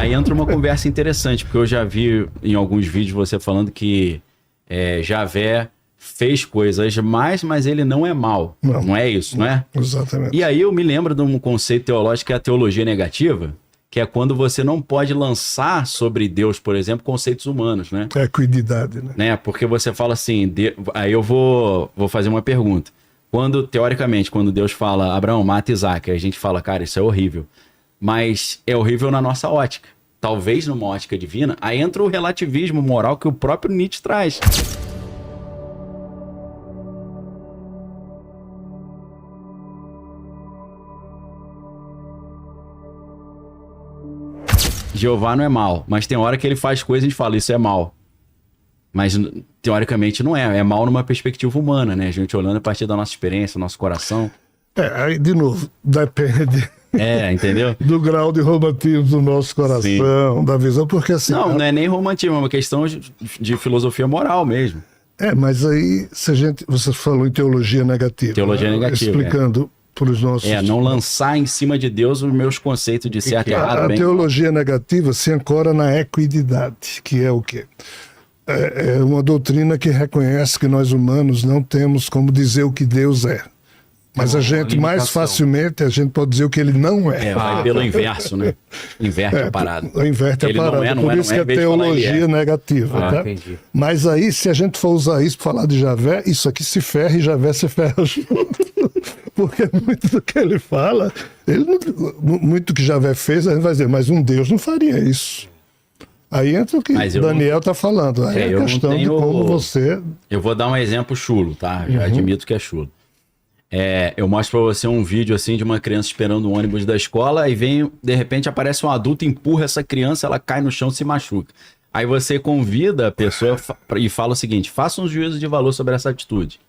aí entra uma conversa interessante, porque eu já vi em alguns vídeos você falando que Javé fez coisas más, mas ele não é mal. Não é isso, não é? Exatamente. E aí eu me lembro de um conceito teológico que é a teologia negativa, que é quando você não pode lançar sobre Deus, por exemplo, conceitos humanos, né? Equidade, né? Porque você fala assim, aí eu vou fazer uma pergunta. Teoricamente, quando Deus fala, Abraão, mata Isaac, a gente fala, cara, isso é horrível. Mas é horrível na nossa ótica. Talvez numa ótica divina, aí entra o relativismo moral que o próprio Nietzsche traz. Jeová não é mal, mas tem hora que ele faz coisas e a gente fala, isso é mal. Mas, teoricamente, não é. É mal numa perspectiva humana, né? A gente olhando a partir da nossa experiência, do nosso coração. Aí, de novo, depende... entendeu? Do grau de romantismo do nosso coração, sim, da visão, porque assim... Não é nem romantismo, é uma questão de filosofia moral mesmo. Mas aí, você falou em teologia negativa. Teologia negativa, explicando para os nossos... não lançar em cima de Deus os meus conceitos de certo e errado. A teologia negativa se ancora na equidade, que é o quê? É uma doutrina que reconhece que nós humanos não temos como dizer o que Deus é. Mas a gente, mais facilmente, a gente pode dizer o que ele não é. Vai pelo inverso, né? Inverte a parada. Inverte a parada. Por isso que é teologia negativa. Tá? Mas aí, se a gente for usar isso para falar de Javé, isso aqui se ferra e Javé se ferra junto. Porque muito do que ele fala, muito que Javé fez, a gente vai dizer, mas um Deus não faria isso. Aí entra o que Daniel está falando. Aí é a questão de como você... Eu vou dar um exemplo chulo, tá? Já admito que é chulo. Eu mostro pra você um vídeo assim de uma criança esperando o ônibus da escola, aí de repente aparece um adulto, empurra essa criança, ela cai no chão e se machuca. Aí você convida a pessoa e fala o seguinte, faça um juízo de valor sobre essa atitude.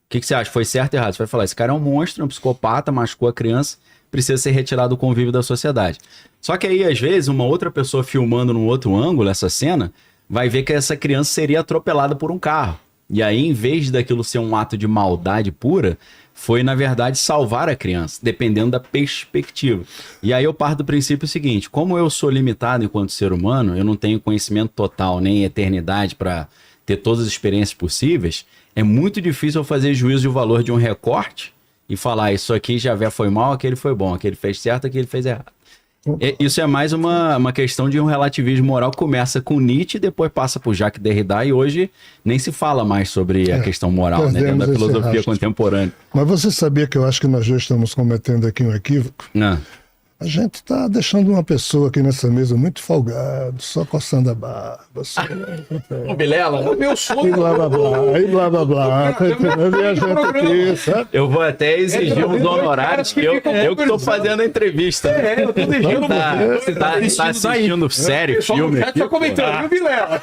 O que você acha? Foi certo ou errado? Você vai falar, esse cara é um monstro, é um psicopata, machucou a criança, precisa ser retirado do convívio da sociedade. Só que aí, às vezes, uma outra pessoa filmando num outro ângulo essa cena, vai ver que essa criança seria atropelada por um carro. E aí, em vez daquilo ser um ato de maldade pura, foi, na verdade, salvar a criança, dependendo da perspectiva. E aí eu parto do princípio seguinte, como eu sou limitado enquanto ser humano, eu não tenho conhecimento total, nem eternidade para ter todas as experiências possíveis, é muito difícil eu fazer juízo de valor de um recorte e falar, isso aqui Javé foi mal, aquele foi bom, aquele fez certo, aquele fez errado. Isso é mais uma questão de um relativismo moral que começa com Nietzsche, depois passa por Jacques Derrida e hoje nem se fala mais sobre a questão moral, né, dentro da filosofia contemporânea. Mas você sabia que eu acho que nós já estamos cometendo aqui um equívoco? Não. A gente está deixando uma pessoa aqui nessa mesa muito folgado, só coçando a barba. O Vilela? O meu sonho. E blá blá blá, e blá blá blá. Tá entendendo? E a gente aqui, sabe? Eu vou até exigir uns honorários que eu que estou fazendo a entrevista. Eu tô deixando você. Tá assistindo sério filme? O tá comentando, viu, Vilela?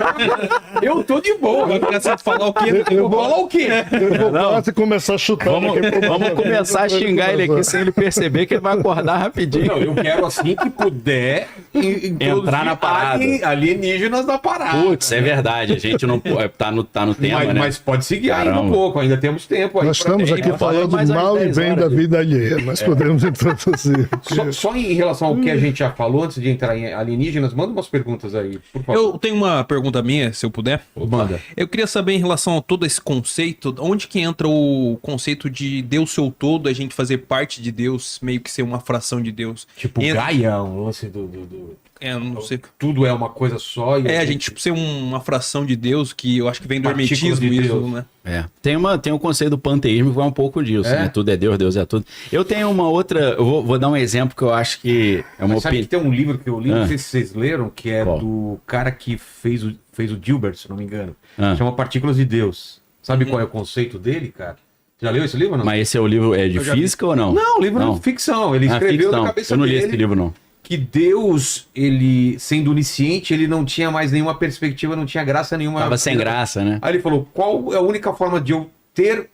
Eu tô de boa. Vai começar a falar o quê? Eu vou falar o quê? Eu vou quase começar a chutar. Vamos começar a xingar ele aqui sem ele perceber que ele vai acordar rapidinho. Eu quero, assim que puder, entrar na parada. Alienígenas na parada. Putz, é verdade. A gente não tá no tema, né? Mas pode seguir ainda um pouco, ainda temos tempo. Nós estamos aqui falando mal e bem da vida alheia, mas podemos introduzir. Só em relação ao que a gente já falou, antes de entrar em alienígenas, manda umas perguntas aí, por favor. Eu tenho uma pergunta minha, se eu puder. Manda. Eu queria saber em relação a todo esse conceito, onde que entra o conceito de Deus ser o todo, a gente fazer parte de Deus, meio que ser uma fração de Deus. Tipo, Gaia, um lance não sei. Tudo é uma coisa só. A gente tipo, ser uma fração de Deus, que eu acho que vem do hermetismo isso, né? Tem um conceito do panteísmo que vai um pouco disso, né? Tudo é Deus, Deus é tudo. Eu tenho uma outra, eu vou dar um exemplo que eu acho que é uma opinião. Tem um livro que eu li, não sei se vocês leram, que é do cara que fez o Dilbert, se não me engano. Chama Partículas de Deus. Sabe qual é o conceito dele, cara? Já leu esse livro ou não? Mas esse é o livro de física ou não? Não, o livro é ficção. Ele escreveu na cabeça dele. Eu não li esse livro, não. Que Deus, ele, sendo onisciente, ele não tinha mais nenhuma perspectiva, não tinha graça nenhuma. Tava sem graça, né? Aí ele falou, qual é a única forma de eu ter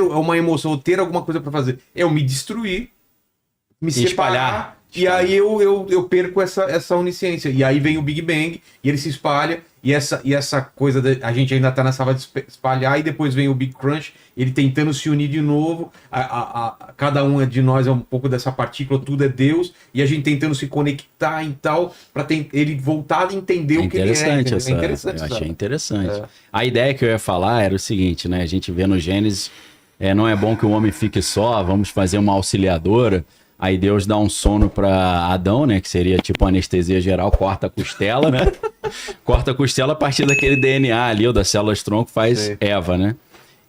uma emoção, ter alguma coisa pra fazer? É eu me destruir, me separar, e aí eu perco essa onisciência. E aí vem o Big Bang, e ele se espalha, e essa coisa, a gente ainda tá nessa hora de espalhar, e depois vem o Big Crunch, ele tentando se unir de novo, cada um de nós é um pouco dessa partícula, tudo é Deus, e a gente tentando se conectar e tal, para ele voltar a entender o que ele é. Interessante, eu achei interessante. A ideia que eu ia falar era o seguinte, né, a gente vê no Gênesis, não é bom que o homem fique só, vamos fazer uma auxiliadora. Aí Deus dá um sono para Adão, né? Que seria tipo anestesia geral, corta a costela, né? Corta a costela a partir daquele DNA ali, ou das células-tronco, faz Eva, né?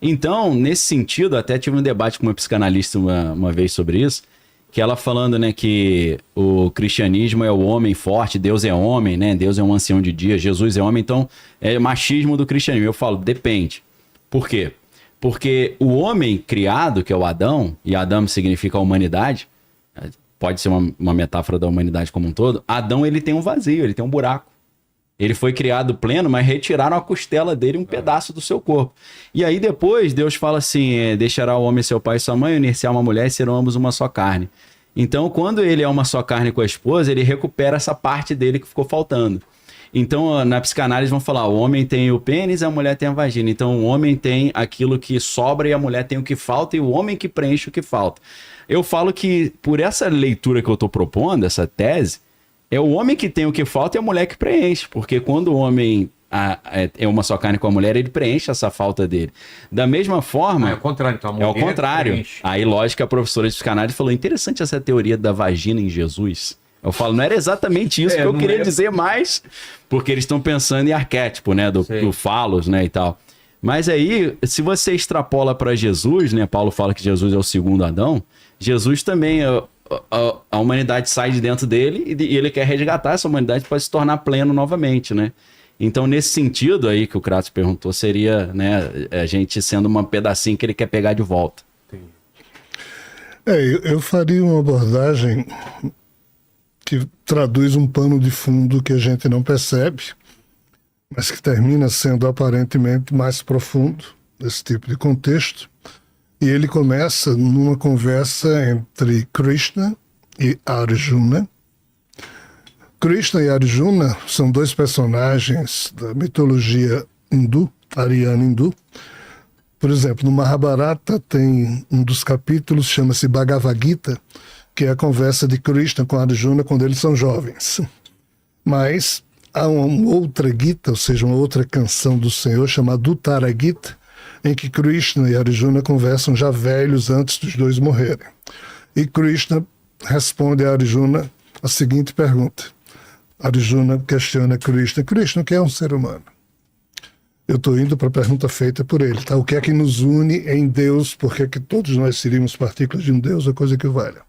Então, nesse sentido, até tive um debate com uma psicanalista uma vez sobre isso, que ela falando, né, que o cristianismo é o homem forte, Deus é homem, né? Deus é um ancião de dia, Jesus é homem, então é machismo do cristianismo. Eu falo, depende. Por quê? Porque o homem criado, que é o Adão, e Adão significa a humanidade, pode ser uma metáfora da humanidade como um todo, Adão ele tem um vazio, ele tem um buraco. Ele foi criado pleno, mas retiraram a costela dele, um pedaço do seu corpo. E aí depois Deus fala assim, deixará o homem seu pai e sua mãe, unir-se a uma mulher e serão ambos uma só carne. Então quando ele é uma só carne com a esposa, ele recupera essa parte dele que ficou faltando. Então, na psicanálise vão falar, o homem tem o pênis e a mulher tem a vagina. Então, o homem tem aquilo que sobra e a mulher tem o que falta e o homem que preenche o que falta. Eu falo que, por essa leitura que eu estou propondo, essa tese, é o homem que tem o que falta e a mulher que preenche. Porque quando o homem é uma só carne com a mulher, ele preenche essa falta dele. Da mesma forma... É o contrário. Então, a mulher é o contrário. Preenche. Aí, lógico que a professora de psicanálise falou, interessante essa teoria da vagina em Jesus. Eu falo, não era exatamente isso que eu queria dizer mais, porque eles estão pensando em arquétipo, né, do falos, né, e tal. Mas aí, se você extrapola para Jesus, né, Paulo fala que Jesus é o segundo Adão, Jesus também, a humanidade sai de dentro dele e ele quer resgatar essa humanidade para se tornar pleno novamente, né. Então, nesse sentido aí que o Kratos perguntou, seria, né, a gente sendo um pedacinho que ele quer pegar de volta. Eu faria uma abordagem que traduz um pano de fundo que a gente não percebe, mas que termina sendo aparentemente mais profundo nesse tipo de contexto. E ele começa numa conversa entre Krishna e Arjuna. Krishna e Arjuna são dois personagens da mitologia hindu, ariana hindu. Por exemplo, no Mahabharata tem um dos capítulos, chama-se Bhagavad Gita, que é a conversa de Krishna com Arjuna quando eles são jovens. Mas há uma outra Gita, ou seja, uma outra canção do Senhor, chamada Uttara Gita, em que Krishna e Arjuna conversam já velhos antes dos dois morrerem. E Krishna responde a Arjuna a seguinte pergunta. Arjuna questiona Krishna, Krishna, o que é um ser humano? Eu estou indo para a pergunta feita por ele, tá? O que é que nos une em Deus? Por que é que todos nós seríamos partículas de um Deus, a coisa que valha?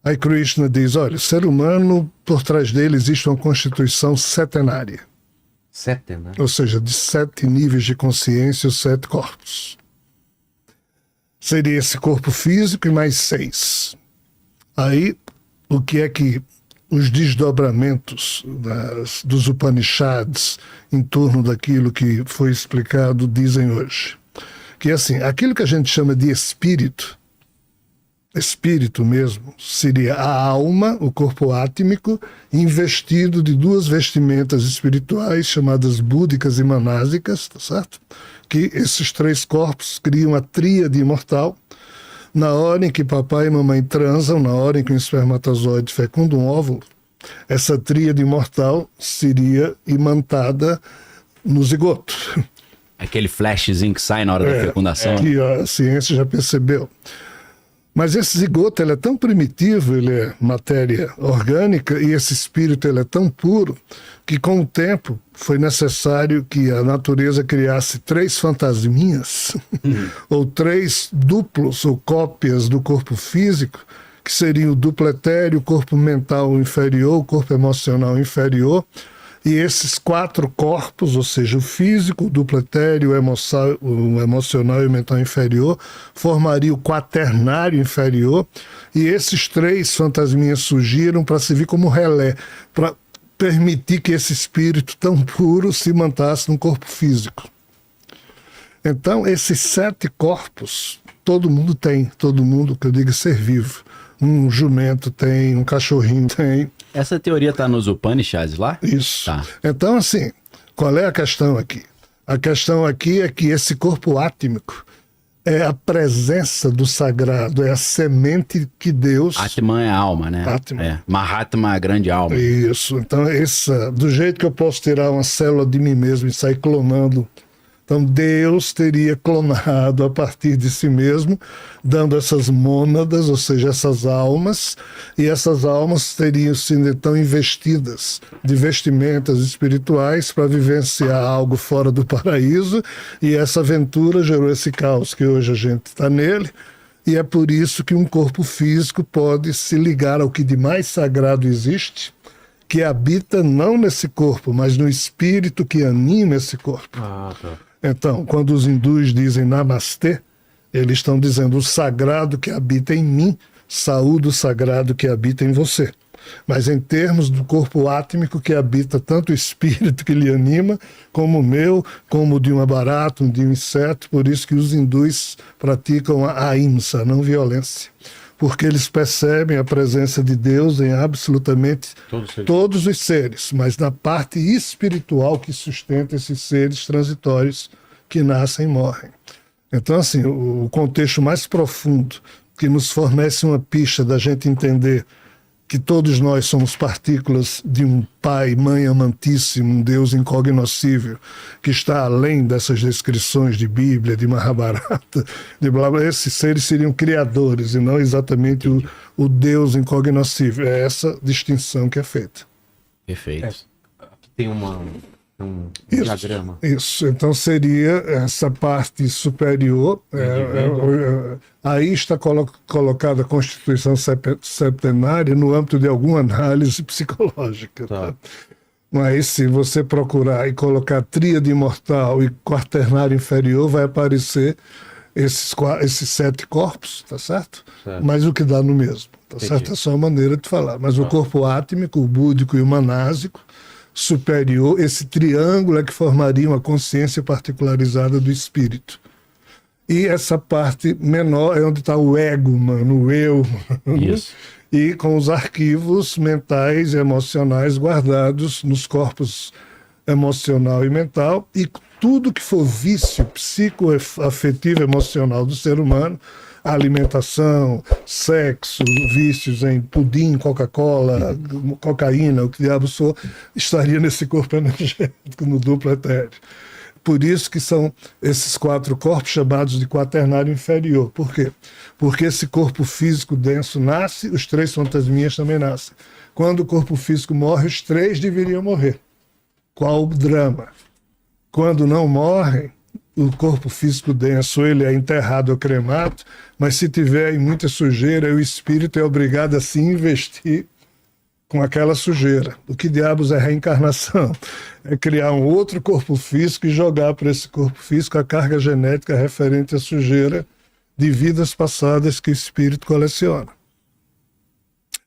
Aí Krishna diz, olha, o ser humano, por trás dele existe uma constituição setenária. Setenária? Ou seja, de 7 níveis de consciência, os 7 corpos. Seria esse corpo físico e mais 6. Aí, o que é que os desdobramentos dos Upanishads em torno daquilo que foi explicado dizem hoje? Que assim, aquilo que a gente chama de espírito mesmo, seria a alma, o corpo átmico, investido de 2 vestimentas espirituais chamadas búdicas e manásicas, tá certo? Que esses 3 corpos criam a tríade imortal. Na hora em que papai e mamãe transam, na hora em que um espermatozoide fecunda um óvulo, essa tríade imortal seria imantada no zigoto. Aquele flashzinho que sai na hora da fecundação. Que a ciência já percebeu. Mas esse zigoto ele é tão primitivo, ele é matéria orgânica, e esse espírito ele é tão puro, que com o tempo foi necessário que a natureza criasse 3 fantasminhas, ou 3 duplos ou cópias do corpo físico, que seriam o duplo etéreo, o corpo mental inferior, o corpo emocional inferior, e esses 4 corpos, ou seja, o físico, o duplo etéreo, o emocional e o mental inferior, formaria o quaternário inferior, e esses 3 fantasminhas surgiram para servir como relé, para permitir que esse espírito tão puro se mantasse no corpo físico. Então, esses 7 corpos, todo mundo tem, todo mundo, que eu digo, ser vivo. Um jumento tem, um cachorrinho tem. Essa teoria está nos Upanishads lá? Isso. Tá. Então, assim, Qual é a questão aqui? A questão aqui é que esse corpo átmico é a presença do sagrado, é a semente que Deus... Atman é alma, né? Atman. É. Mahatma é a grande alma. Isso. Então, do jeito que eu posso tirar uma célula de mim mesmo e sair clonando, então Deus teria clonado a partir de si mesmo, dando essas mônadas, ou seja, essas almas, e essas almas teriam sido então investidas de vestimentas espirituais para vivenciar algo fora do paraíso, e essa aventura gerou esse caos que hoje a gente está nele, e é por isso que um corpo físico pode se ligar ao que de mais sagrado existe, que habita não nesse corpo, mas no espírito que anima esse corpo. Ah, tá. Então, quando os hindus dizem namastê, eles estão dizendo o sagrado que habita em mim, saúde o sagrado que habita em você. Mas em termos do corpo átmico que habita tanto o espírito que lhe anima, como o meu, como o de uma barata, de um inseto, por isso que os hindus praticam a ahimsa, não violência. Porque eles percebem a presença de Deus em absolutamente todos os seres, mas na parte espiritual que sustenta esses seres transitórios que nascem e morrem. Então, assim, o contexto mais profundo que nos fornece uma pista da gente entender que todos nós somos partículas de um Pai, Mãe amantíssimo, um Deus incognoscível, que está além dessas descrições de Bíblia, de Mahabharata, de blá blá. Esses seres seriam criadores e não exatamente o Deus incognoscível. É essa distinção que é feita. Perfeito. Aqui tem um diagrama. Isso, então seria essa parte superior, aí está colocada a Constituição Septenária no âmbito de alguma análise psicológica. Tá? Mas se você procurar e colocar tríade imortal e quaternário inferior, vai aparecer esses 7 corpos, tá certo? Mas o que dá no mesmo, tá certo? É só uma maneira de falar. Mas o corpo átmico, o búdico e o manásico, superior, esse triângulo é que formaria uma consciência particularizada do espírito. E essa parte menor é onde está o ego, mano, o eu. Isso. E com os arquivos mentais e emocionais guardados nos corpos emocional e mental, e tudo que for vício psicoafetivo emocional do ser humano, alimentação, sexo, vícios em pudim, Coca-Cola, cocaína, o que diabo for, estaria nesse corpo energético, no duplo etéreo. Por isso que são esses 4 corpos chamados de quaternário inferior. Por quê? Porque esse corpo físico denso nasce, os 3 fantasminhas também nascem. Quando o corpo físico morre, os 3 deveriam morrer. Qual o drama? Quando não morrem, o corpo físico denso ele é enterrado ou cremado, mas se tiver muita sujeira, o espírito é obrigado a se investir com aquela sujeira. O que diabos é reencarnação? É criar um outro corpo físico e jogar para esse corpo físico a carga genética referente à sujeira de vidas passadas que o espírito coleciona.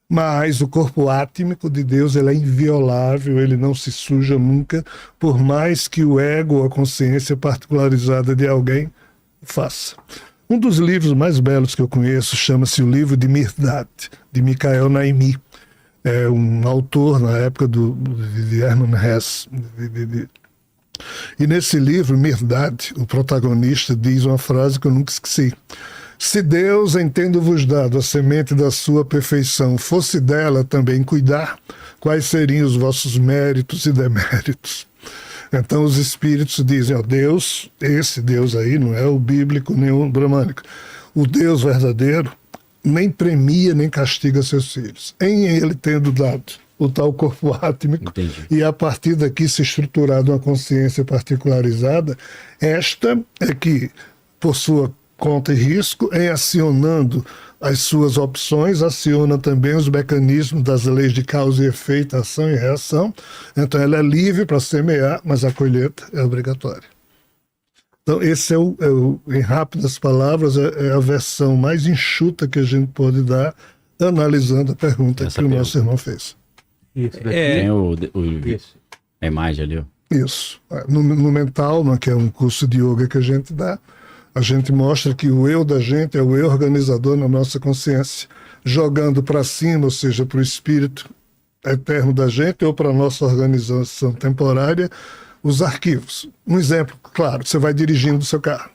Mas o corpo átmico de Deus ele é inviolável, ele não se suja nunca, por mais que o ego ou a consciência particularizada de alguém faça. Um dos livros mais belos que eu conheço chama-se o livro de Mirdad, de Mikhail Naimi. É um autor na época de Hermann Hesse. E nesse livro, Mirdad, o protagonista, diz uma frase que eu nunca esqueci. Se Deus, em tendo-vos dado a semente da sua perfeição, fosse dela também cuidar, quais seriam os vossos méritos e deméritos? Então os espíritos dizem, ó, Deus, esse Deus aí, não é o bíblico nem o bramânico, o Deus verdadeiro nem premia nem castiga seus filhos. Em ele tendo dado o tal corpo átmico, entendi, e a partir daqui se estruturado uma consciência particularizada, esta é que, por sua conta e risco, em acionando as suas opções, aciona também os mecanismos das leis de causa e efeito, ação e reação. Então ela é livre para semear, mas a colheita é obrigatória. Então esse em rápidas palavras, é a versão mais enxuta que a gente pode dar, analisando a pergunta que o nosso irmão fez. Isso daqui. Tem a imagem ali, ó. Isso. No mental, que é um curso de yoga que a gente dá, a gente mostra que o eu da gente é o eu organizador na nossa consciência, jogando para cima, ou seja, para o espírito eterno da gente, ou para a nossa organização temporária, os arquivos. Um exemplo, claro, você vai dirigindo o seu carro.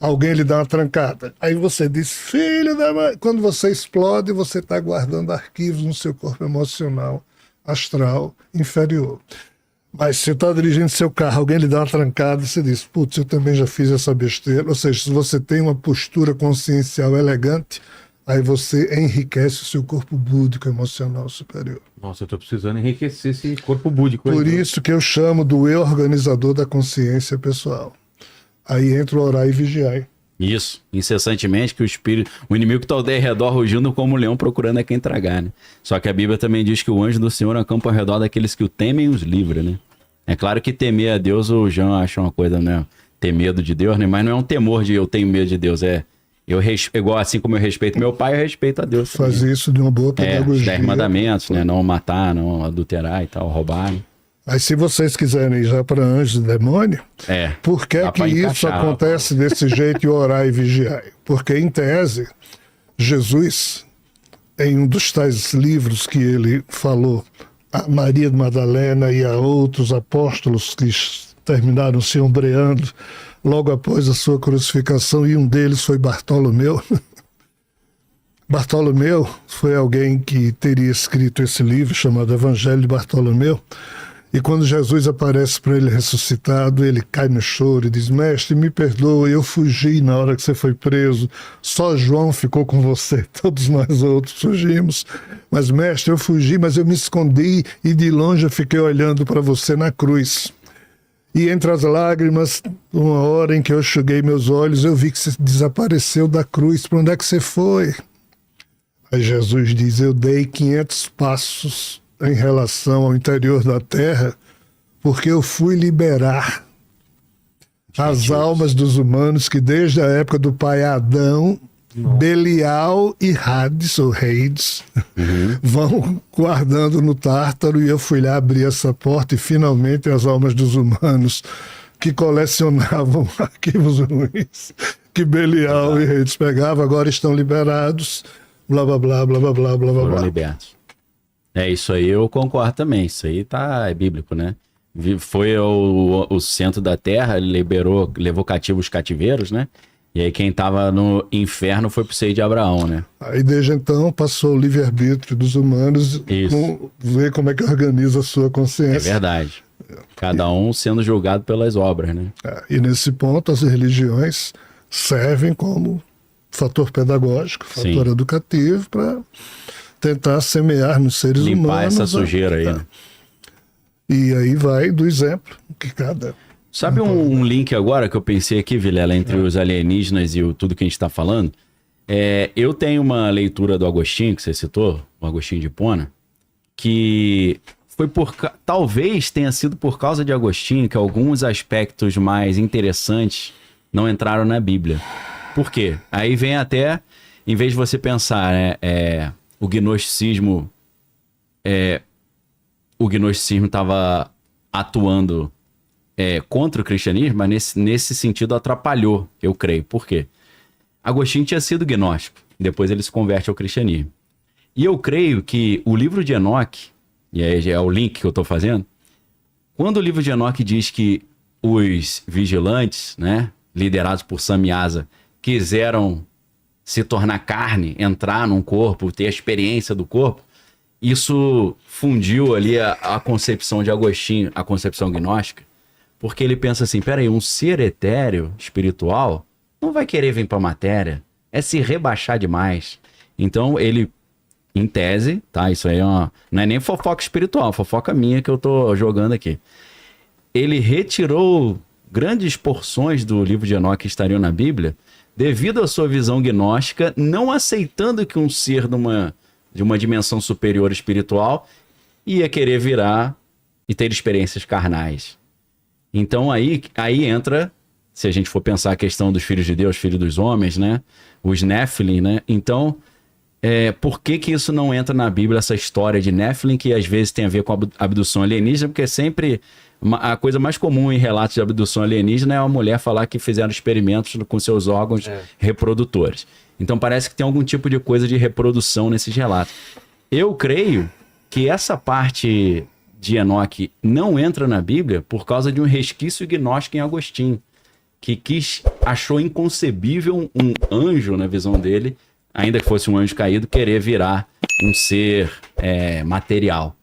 Alguém lhe dá uma trancada. Aí você diz, filho da mãe. Quando você explode, você está guardando arquivos no seu corpo emocional, astral, inferior. Mas se você está dirigindo seu carro, alguém lhe dá uma trancada, você diz, putz, eu também já fiz essa besteira. Ou seja, se você tem uma postura consciencial elegante, aí você enriquece o seu corpo búdico emocional superior. Nossa, eu estou precisando enriquecer esse corpo búdico. Por isso que eu chamo do eu organizador da consciência pessoal. Aí entra o orar e vigiar. Isso, incessantemente, que o inimigo está ao redor rugindo como um leão procurando a quem tragar, né? Só que a Bíblia também diz que o anjo do Senhor acampa ao redor daqueles que o temem e os livra, né? É claro que temer a Deus, o João acha uma coisa, né? Ter medo de Deus, né? Mas não é um temor de eu tenho medo de Deus, igual assim como eu respeito meu pai, eu respeito a Deus. Fazer isso de uma boa pedagogia. Os 10 mandamentos, né? Não matar, não adulterar e tal, roubar, né? Aí se vocês quiserem ir já para anjos e demônio, por que isso acontece desse jeito e orar e vigiar? Porque em tese, Jesus, em um dos tais livros que ele falou a Maria de Madalena e a outros apóstolos que terminaram se ombreando logo após a sua crucificação, e um deles foi Bartolomeu. Bartolomeu foi alguém que teria escrito esse livro chamado Evangelho de Bartolomeu. E quando Jesus aparece para ele ressuscitado, ele cai no choro e diz, mestre, me perdoa, eu fugi na hora que você foi preso, só João ficou com você, todos nós outros fugimos. Mas mestre, eu fugi, mas eu me escondi e de longe eu fiquei olhando para você na cruz. E entre as lágrimas, uma hora em que eu enxuguei meus olhos, eu vi que você desapareceu da cruz. Para onde é que você foi? Aí Jesus diz, eu dei 500 passos em relação ao interior da terra, porque eu fui liberar as almas dos humanos que desde a época do pai Adão, Belial e Hades, ou Hades, vão guardando no Tártaro, e eu fui lá abrir essa porta e finalmente as almas dos humanos que colecionavam arquivos ruins que Belial e Hades pegavam, agora estão liberados, blá blá blá blá blá blá blá blá. Libertos. Isso aí eu concordo também, isso aí é bíblico, né? Foi o centro da terra, levou cativos os cativeiros, né? E aí quem estava no inferno foi pro seio de Abraão, né? Aí desde então passou o livre-arbítrio dos humanos, ver como é que organiza a sua consciência. É verdade. Cada um sendo julgado pelas obras, né? E nesse ponto as religiões servem como fator pedagógico, fator educativo para tentar semear nos seres humanos. Limpar essa sujeira aí, né? E aí vai do exemplo que cada... Sabe um link agora que eu pensei aqui, Vilela, entre os alienígenas e tudo que a gente está falando? Eu tenho uma leitura do Agostinho, que você citou, o Agostinho de Hipona, que foi talvez tenha sido por causa de Agostinho que alguns aspectos mais interessantes não entraram na Bíblia. Por quê? Aí vem até, em vez de você pensar, né, o gnosticismo estava atuando contra o cristianismo, mas nesse sentido atrapalhou, eu creio. Por quê? Agostinho tinha sido gnóstico, depois ele se converte ao cristianismo. E eu creio que o livro de Enoque, e aí é o link que eu estou fazendo, quando o livro de Enoque diz que os vigilantes, né, liderados por Samyaza, quiseram se tornar carne, entrar num corpo, ter a experiência do corpo, isso fundiu ali a concepção de Agostinho, a concepção gnóstica, porque ele pensa assim, peraí, um ser etéreo, espiritual, não vai querer vir para a matéria, é se rebaixar demais. Então ele, em tese, tá, isso aí não é nem fofoca espiritual, fofoca minha que eu tô jogando aqui. Ele retirou grandes porções do livro de Enoque que estariam na Bíblia, devido à sua visão gnóstica, não aceitando que um ser de uma dimensão superior espiritual ia querer virar e ter experiências carnais. Então aí entra, se a gente for pensar a questão dos filhos de Deus, filhos dos homens, né? Os Nephilim, né? Então, por que isso não entra na Bíblia, essa história de Nephilim, que às vezes tem a ver com a abdução alienígena, porque sempre a coisa mais comum em relatos de abdução alienígena é a mulher falar que fizeram experimentos com seus órgãos reprodutores. Então parece que tem algum tipo de coisa de reprodução nesses relatos. Eu creio que essa parte de Enoque não entra na Bíblia por causa de um resquício gnóstico em Agostinho, que achou inconcebível um anjo, na visão dele, ainda que fosse um anjo caído, querer virar um ser material.